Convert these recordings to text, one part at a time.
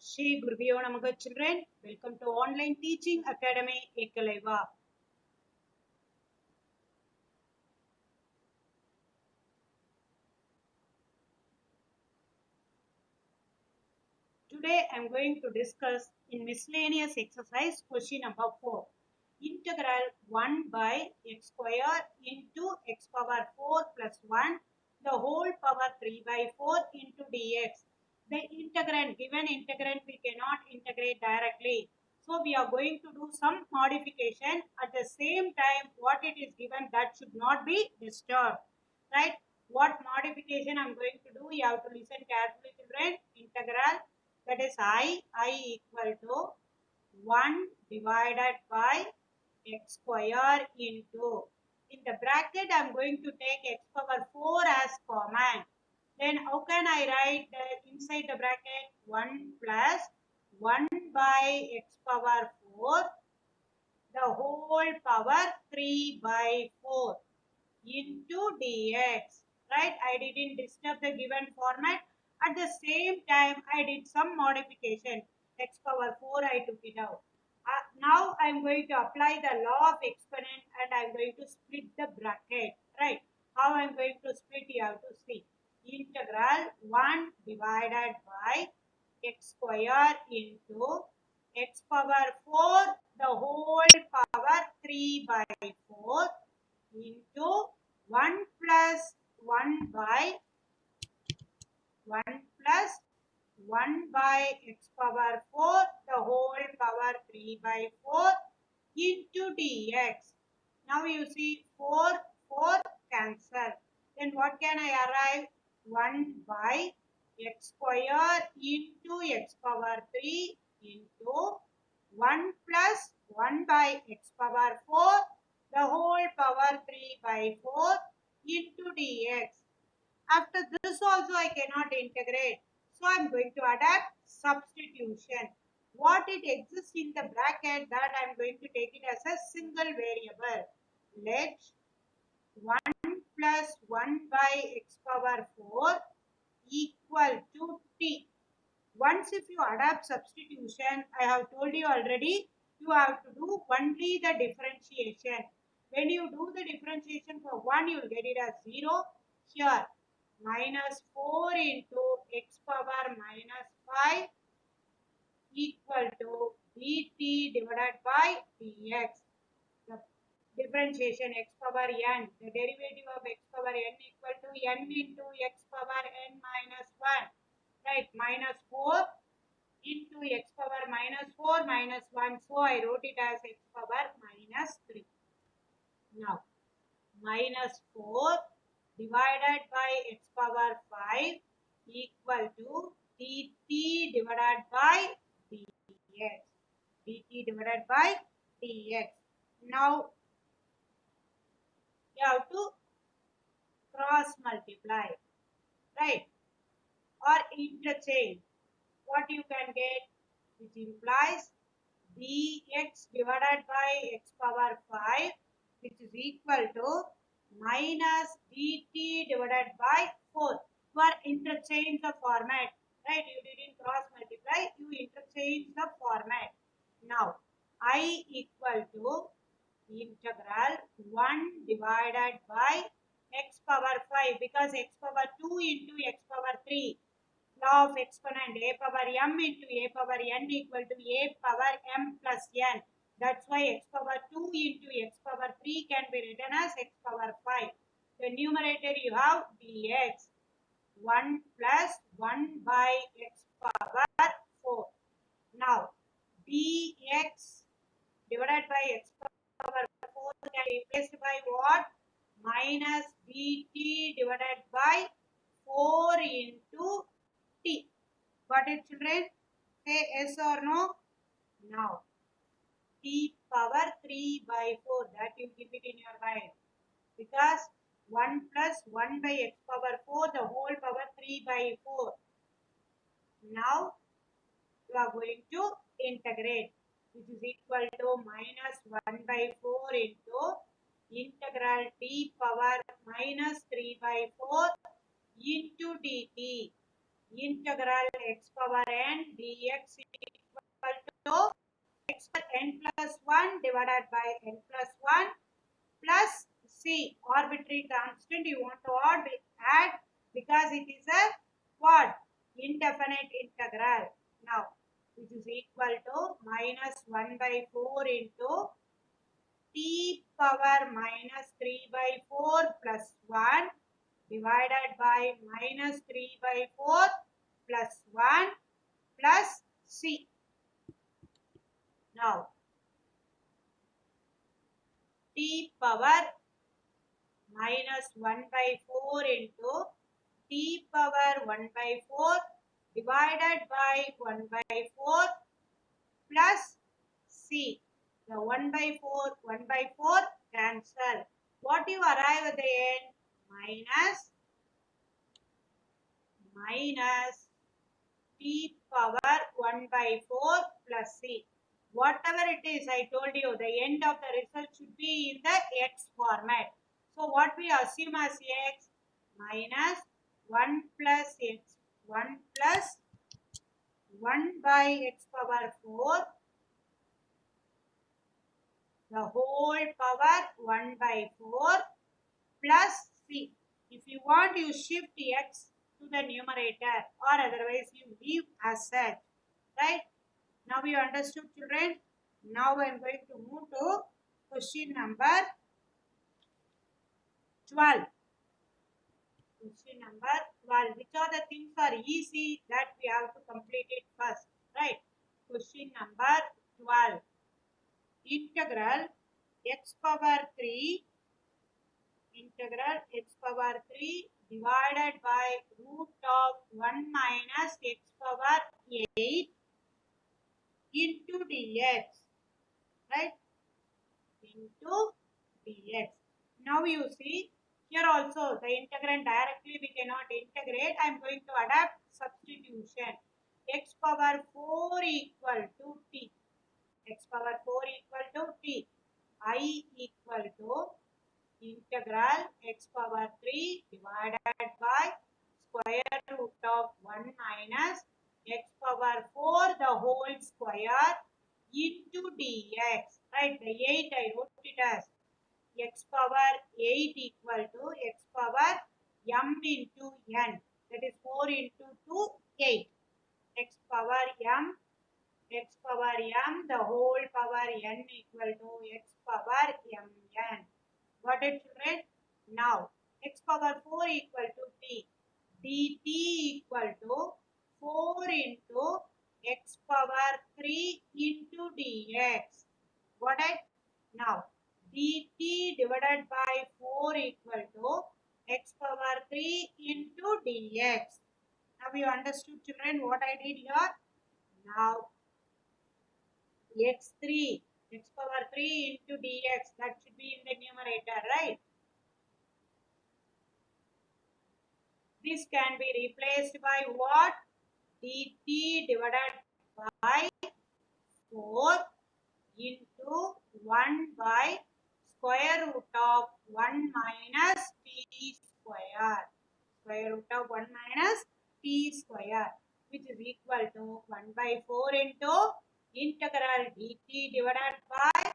Shri Gurubhyo Namaha children. Welcome to Online Teaching Academy Ekalaiva. Today I am going to discuss in miscellaneous exercise question number 4. Integral 1 by x square into x power 4 plus 1 the whole power 3 by 4 into dx. The integrand, given integrand we cannot integrate directly. So we are going to do some modification. At the same time what it is given that should not be disturbed. Right? What modification I am going to do? You have to listen carefully children. Integral, that is I equal to 1 divided by x square into, in the bracket I am going to take x power 4 as common. Then how can I write inside the bracket 1 plus 1 by x power 4 the whole power 3 by 4 into dx. Right? I didn't disturb the given format. At the same time, I did some modification. X power 4, I took it out. Now I am going to apply the law of exponent and I am going to split the bracket. Right? How I am going to split, you have to see. Integral 1 divided by x square into x power 4 the whole power 3 by 4 into 1 plus 1 by 1 plus 1 by x power 4 the whole power 3 by 4 into dx. Now you see 4 cancel. Then what can I arrive? 1 by x square into x power 3 into 1 plus 1 by x power 4 the whole power 3 by 4 into dx. After this also I cannot integrate. So I am going to adapt substitution. What it exists in the bracket that I am going to take it as a single variable. Let 1 plus 1 by x power 4 equal to t. Once if you adapt substitution, I have told you already, you have to do only the differentiation. When you do the differentiation for 1, you will get it as 0. Here, minus 4 into x power minus 5 equal to dt divided by dx. The differentiation x power n, the derivative of x power n equal to n into x power n minus 1. Right, minus 4 into x power minus 4 minus 1. So I wrote it as x power minus 3. Now, minus 4 divided by x power 5 equal to dt divided by dx. dt divided by dx. Now, you have to cross multiply, right? Or interchange. What you can get, which implies dx divided by x power 5, which is equal to minus dt divided by 4. You are interchange the format, right? You didn't cross multiply, you interchange the format. Now, I equal to integral 1 divided by x power 5 because x power 2 into x power 3. Law of exponent a power m into a power n equal to a power m plus n. That's why x power 2 into x power 3 can be written as x power 5. The numerator you have dx 1 plus 1 by x power 4. Now dx divided by x power 4 can be replaced by what? Minus dt divided by 4 into t. Got it children? Say yes or no? Now, t power 3 by 4, that you keep it in your mind. Because 1 plus 1 by x power 4, the whole power 3 by 4. Now, you are going to integrate, which is equal to minus 1 by 4 into integral t power minus 3 by 4 into dt. integral x power n dx equal to x power n plus 1 divided by n plus 1 plus c, arbitrary constant you want to add because it is a what? Indefinite integral. Now, which is equal to minus 1 by 4 into t power minus 3 by 4 plus 1 divided by minus 3 by 4 plus 1 plus c. Now, t power minus 1 by 4 into t power 1 by 4 divided by 1 by 4 plus c. The 1 by 4 cancel. What you arrive at the end? Minus t power 1 by 4 plus c. Whatever it is, I told you, the end of the result should be in the x format. So what we assume as x? Minus 1 plus x. 1 plus 1 by x power 4, the whole power 1 by 4 plus c. If you want, you shift x to the numerator, or otherwise you leave as such. Right? Now you understood, children? Now I am going to move to question number 12. Question number 12. Which are the things are easy that we have to complete it first? Right? Question number 12. Integral x power 3 divided by root of 1 minus x power 8 into dx. Right? Into dx. Now you see, here also the integrand directly we cannot integrate. I am going to adapt substitution. X power 4 equal to t. X power 4 equal to t. I equal to integral x power 3 divided by square root of 1 minus x power 4 the whole square into dx. Right, the 8 I wrote it as x power 8 equal to x power m into n. That is 4 into 2, 8. X power m the whole power n equal to x power mn. Got it, children? Now, x power 4 equal to t. dt equal to 4 into x power 3 into dx. Got it? Now, dt divided by 4 equal to x power 3 into dx. Now, you understood, children, what I did here? Now, x3, x power 3 into dx, that should be in the numerator, right? This can be replaced by what? dt divided by 4 into 1 by square root of 1 minus t square. Square root of 1 minus t square, which is equal to 1 by 4 into integral dt divided by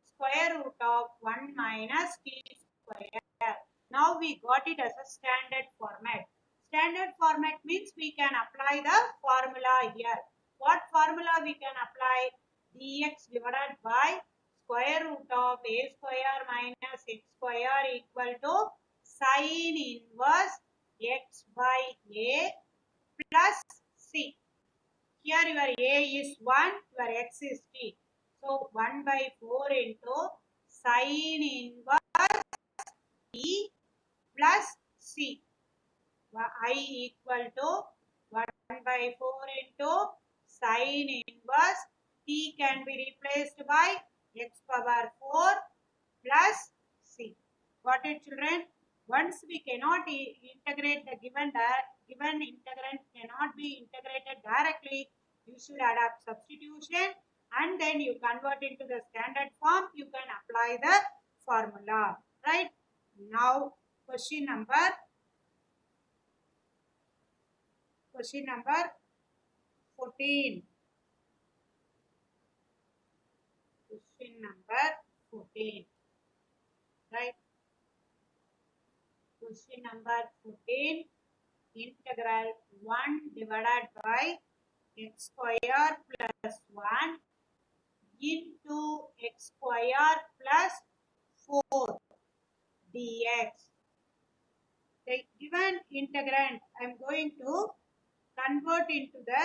square root of 1 minus t square. Now we got it as a standard format. Standard format means we can apply the formula here. What formula we can apply? Dx divided by square root of a square minus x square equal to sine inverse x by a plus c. Here your a is 1, your x is t. So 1 by 4 into sine inverse t plus c. I equal to 1 by 4 into sine inverse t can be replaced by x power 4 plus c. Got it, children? Once we cannot integrate the given integrand cannot be integrated directly, you should adapt substitution and then you convert into the standard form. You can apply the formula. Right? Now, question number Question number 14. Question number 14. Right? Question number 14. Integral 1 divided by x square plus 1 into x square plus 4 dx. The given integrand I am going to convert into the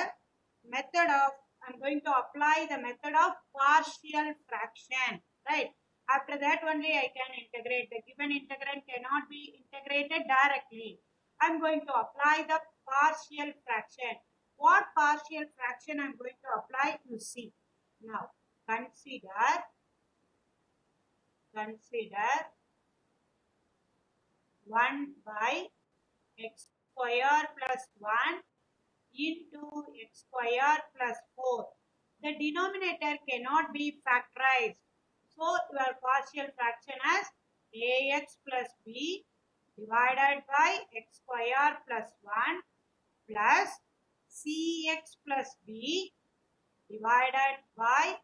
method of, I am going to apply the method of partial fraction, right? After that only I can integrate. The given integrand cannot be integrated directly. I am going to apply the partial fraction. What partial fraction I am going to apply, you see. Now consider 1 by x square plus 1 into x square plus 4. The denominator cannot be factorized. So your partial fraction as ax plus b divided by x square plus 1 plus cx plus b divided by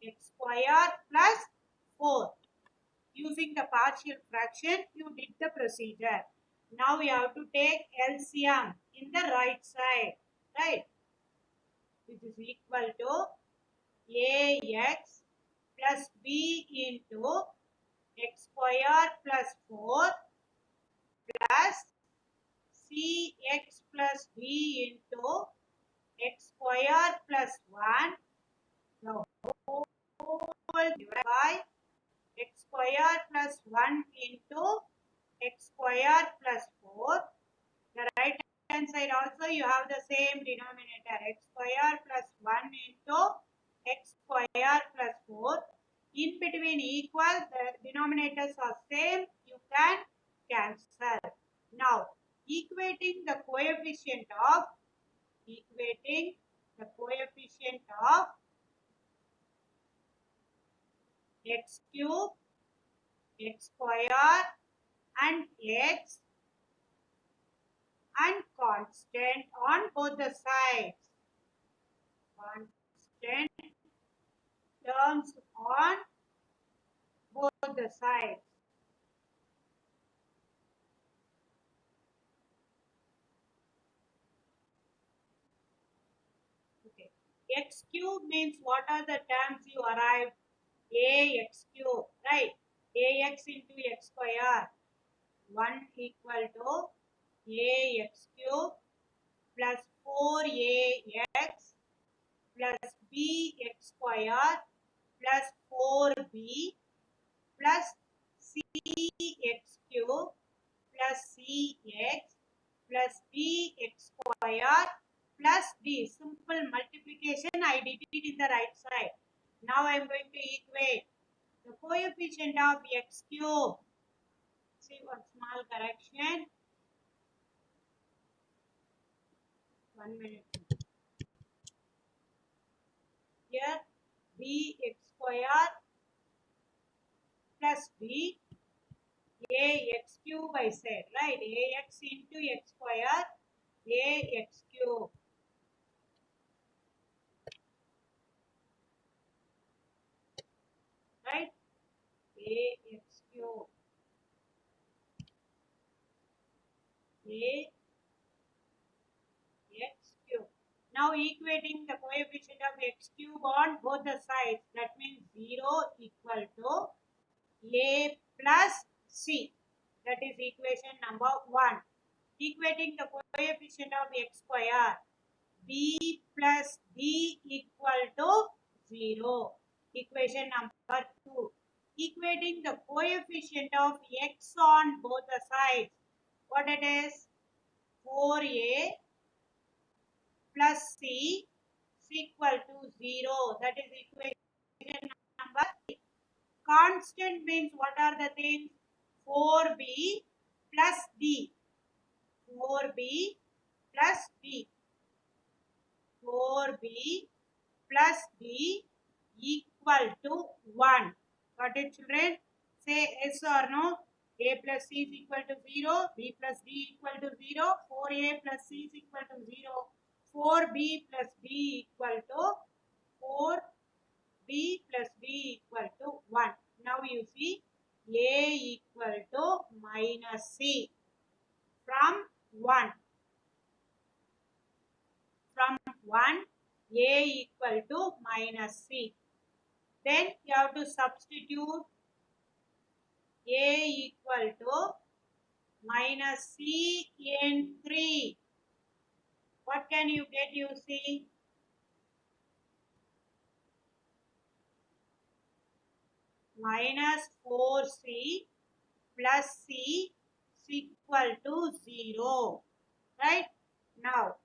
x square plus 4. Using the partial fraction, you did the procedure. Now we have to take LCM in the right side, right? Which is equal to ax plus b into x square plus 4 plus cx plus b into x square plus 1 the whole divided by x square plus 1 into x square plus 4. The right hand side also you have the same denominator x square plus 1 into x square plus 4. In between equal, the denominators are same, you can cancel. Now equating the coefficient of x cube, x square and x and constant on both the sides. Constant terms on both the sides. Okay. X cube means what are the terms you arrived? Ax cube, right? Ax into x square. 1 equal to ax cube plus 4ax plus bx square plus 4b plus cx cube plus cx plus bx square plus d. Simple multiplication I did it in the right side. Now I am going to equate the coefficient of x cube. See one small correction. 1 minute. Here bx square plus b ax cube I said, right? Ax into x square ax cube right? Ax cube ax cube. Now equating the coefficient of x cube on both the sides, that means 0 equal to a plus c. That is equation number 1. Equating the coefficient of x square, b plus d equal to 0. Equation number 2. Equating the coefficient of x on both the sides, what it is? 4a plus c is equal to 0. That is equation number 3. Constant means what are the things? 4b plus d. 4b plus d. 4b plus d equal to 1. Got it, children? Say yes or no. A plus C is equal to 0, B plus D equal to 0, 4A plus C is equal to 0, 4B plus D equal to 4B plus B equal to 1. Now you see A equal to minus C from 1. From 1, A equal to minus C. Then you have to substitute A equal to minus C in 3. What can you get, you see? Minus 4C plus C is equal to 0. Right? Now,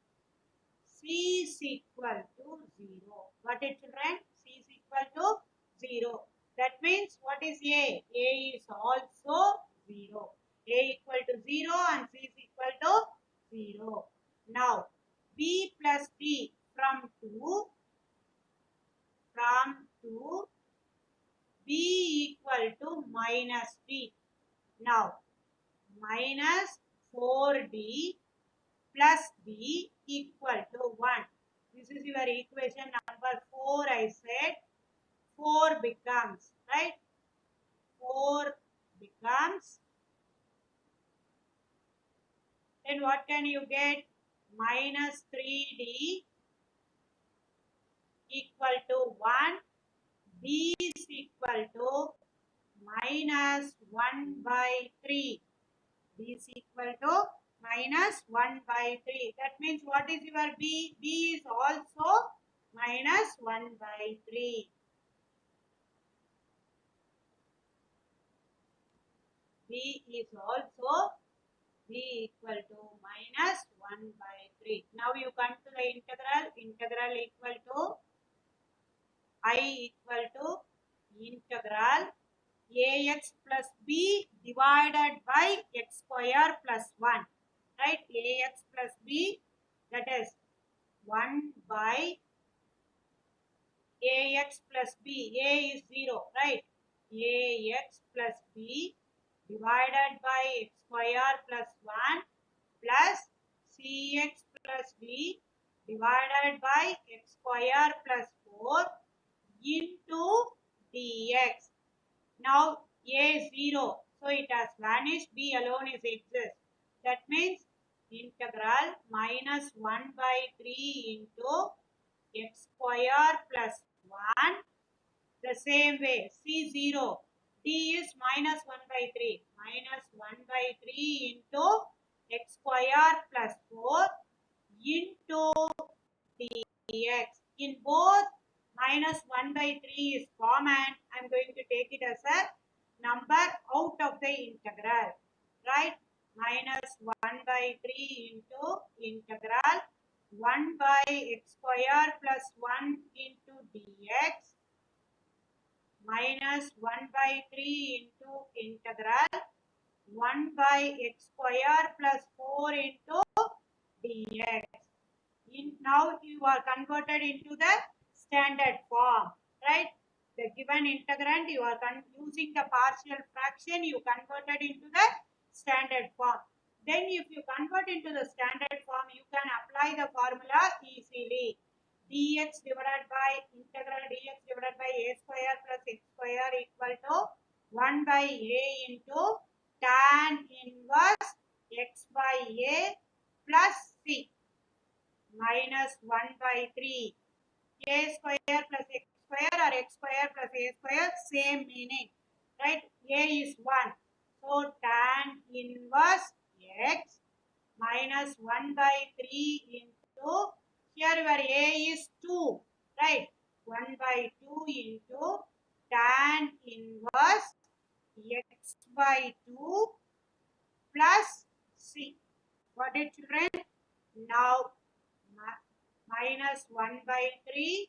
C is equal to 0. What is, children? C is equal to 0. That means what is A? A is also 0. A equal to 0 and C is equal to 0. Now, B plus D from 2, B equal to minus D. Now, minus 4D plus D equal to 1. This is your equation number 4, I said. 4 becomes, right? 4 becomes, then what can you get? Minus 3D equal to 1. D is equal to minus 1 by 3. B is equal to minus 1 by 3. That means what is your B? B is also minus 1 by 3. B is also B equal to minus 1 by 3. Now you come to the integral. Integral equal to I equal to integral ax plus b divided by x square plus 1. Right? Ax plus b, that is 1 by ax plus b. A is 0. Right? Ax plus b divided by x square plus 1 plus cx plus b divided by x square plus 4 into dx. Now a is 0, so it has vanished, b alone is exists. That means integral minus 1 by 3 into x square plus 1. The same way, C0, D is minus 1 by 3. Minus 1 by 3 into x square plus 4 into dx. In both, minus 1 by 3 is common. I am going to take it as a number out of the integral. Right? Minus 1 by 3 into integral 1 by x square plus 1 into dx minus 1 by 3 into integral 1 by x square plus 4 into dx. Now you are converted into the standard form, right? The given integrand, you are using the partial fraction, you converted into the standard form. Then if you convert into the standard form, you can apply the formula easily. Dx divided by integral dx divided by a square plus x square equal to 1 by a into tan inverse x by a plus c minus 1 by 3. A square plus x square or x square plus a square, same meaning. Right? A is 1. So tan inverse x minus 1 by 3 into, here your a is 2. Right? 1 by 2 into tan inverse x by 2 plus c. Got it, children? Now minus 1 by 3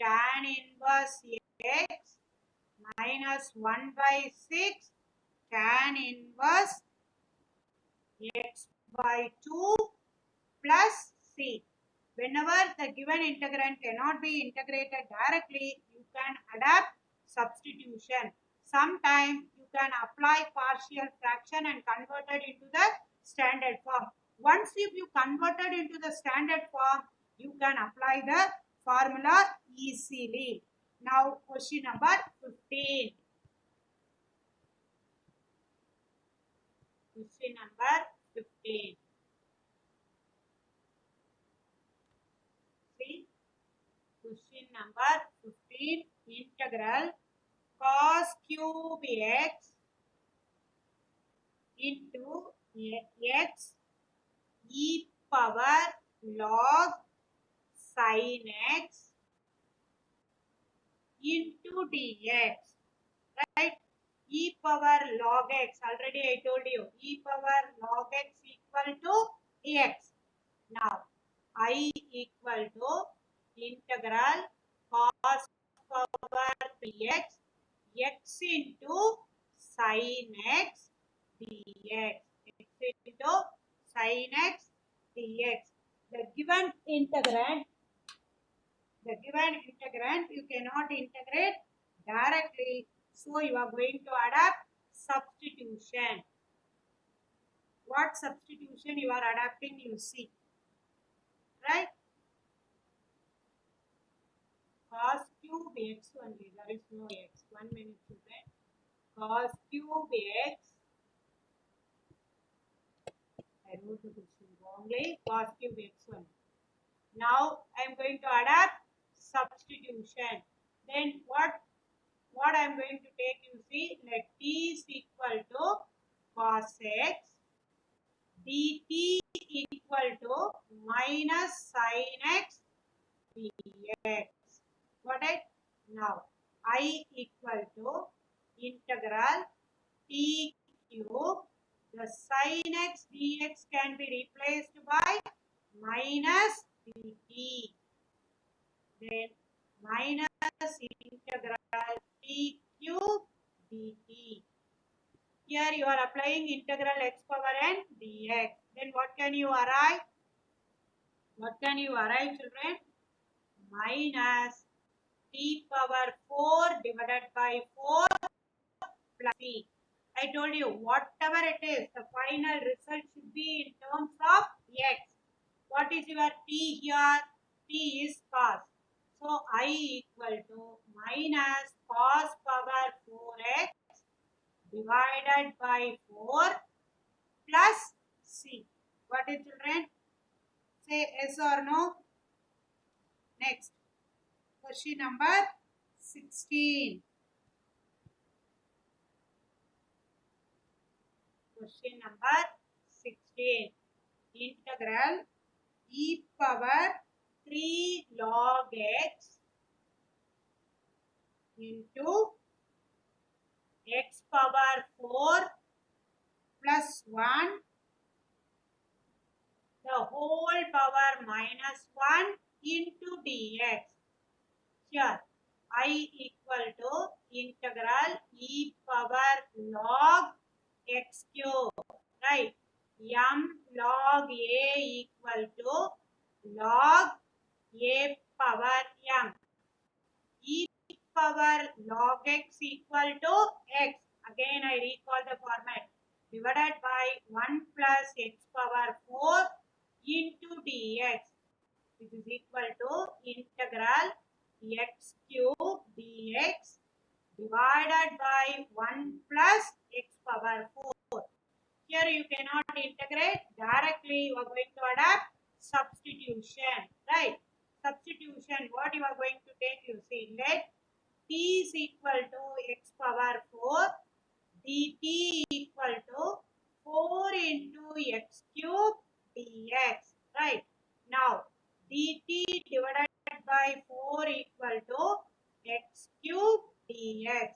tan inverse x minus 1 by 6 tan inverse x by 2 plus c. Whenever the given integrand cannot be integrated directly, you can adapt substitution. Sometimes you can apply partial fraction and convert it into the standard form. Once if you converted into the standard form, you can apply the formula easily. Now question number 15. Question number 15. See, question number 15. Integral cos cube x into x e power log sin x into dx, right? E power log x, already I told you, e power log x equal to x. Now, I equal to integral cos power 3x x into sin x dx. X into sin x dx. The given integrand you cannot integrate directly, so you are going to adapt substitution. What substitution you are adapting, you see, right? Cos cube x only, there is no x. 1 minute children. Cos cube x, I wrote the question wrongly, cos cube x only. Now I am going to adapt substitution. Then what I am going to take, you see, let t is equal to cos x, dt equal to minus sin x dx. Got it? Now I equal to integral t cube. The sin x dx can be replaced by minus dt. Then minus integral t cube dt. Here you are applying integral x power n dx. Then what can you arrive? What can you arrive, children? Minus t power 4 divided by 4 plus p. I told you, whatever it is, the final result should be in terms of x. What is your t here? T is cos. So I equal to minus cos power 4x divided by 4 plus c. What is, children? Say yes or no. Next, question number 16. Question number 16. Integral e power 3 log x into x power 4 plus 1 the whole power minus 1 into dx. Here I equal to integral e power log x cube, right? M log a equal to log a power m. E power log x equal to x. Again I recall the format. Divided by 1 plus x power 4 into dx, which is equal to integral x cube dx divided by 1 plus x power 4. Here you cannot integrate directly, you are going to adapt substitution, right? Substitution, what you are going to take, you see, let t is equal to x power 4, dt equal to 4 into x cube dx, right? Now, dt divided by 4 equal to x cube dx.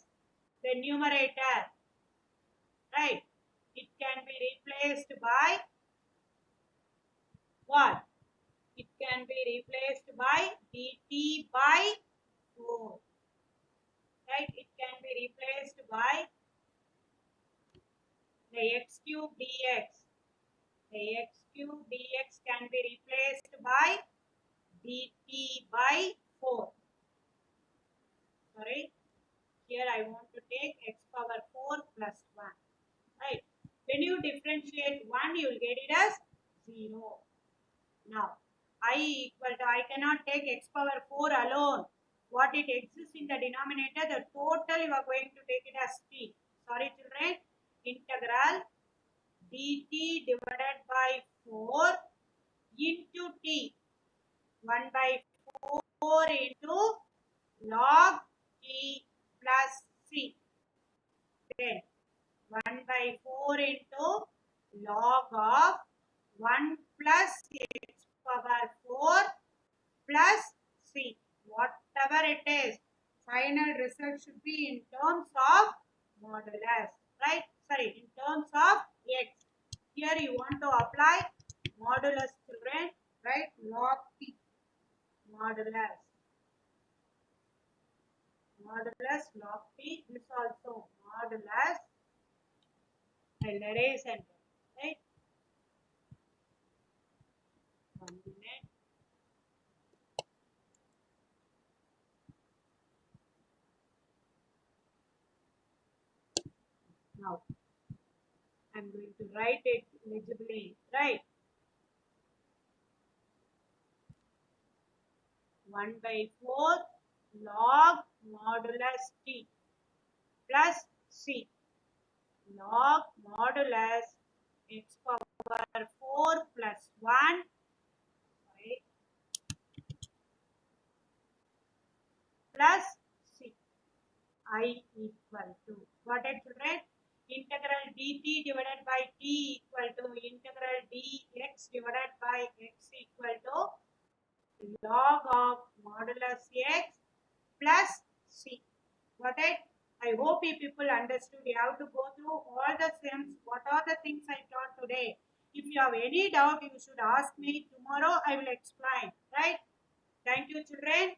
The numerator, right? It can be replaced by what? It can be replaced by dt by 4, right? It can be replaced by the x cube dx. The x cube dx can be replaced by dt by 4. Sorry. here I want to take x power 4 plus 1. Right? When you differentiate 1, you will get it as 0. Now, I cannot take x power 4 alone. What it exists in the denominator, the total you are going to take it as t. Sorry children, integral dt divided by 4 into t. 1 by 4 into log t plus c. Then 1 by 4 into log of 1 plus x power 4 plus c. Whatever it is, final result should be in terms of modulus, right? Sorry, in terms of x. Here you want to apply modulus, children, right? Log t, modulus. Modulus log t, this also modulus. I'll erase and right? 1 minute. Now, I'm going to write it legibly, right? 1 by 4 log modulus t plus c. Log modulus x power 4 plus 1, sorry, plus c. I equal to, got it children? Integral dt divided by t equal to integral dx divided by x equal to log of modulus x plus c. Got it? I hope you people understood. You have to go through all the steps. What are the things I taught today? If you have any doubt, you should ask me. Tomorrow I will explain. Right? Thank you, children.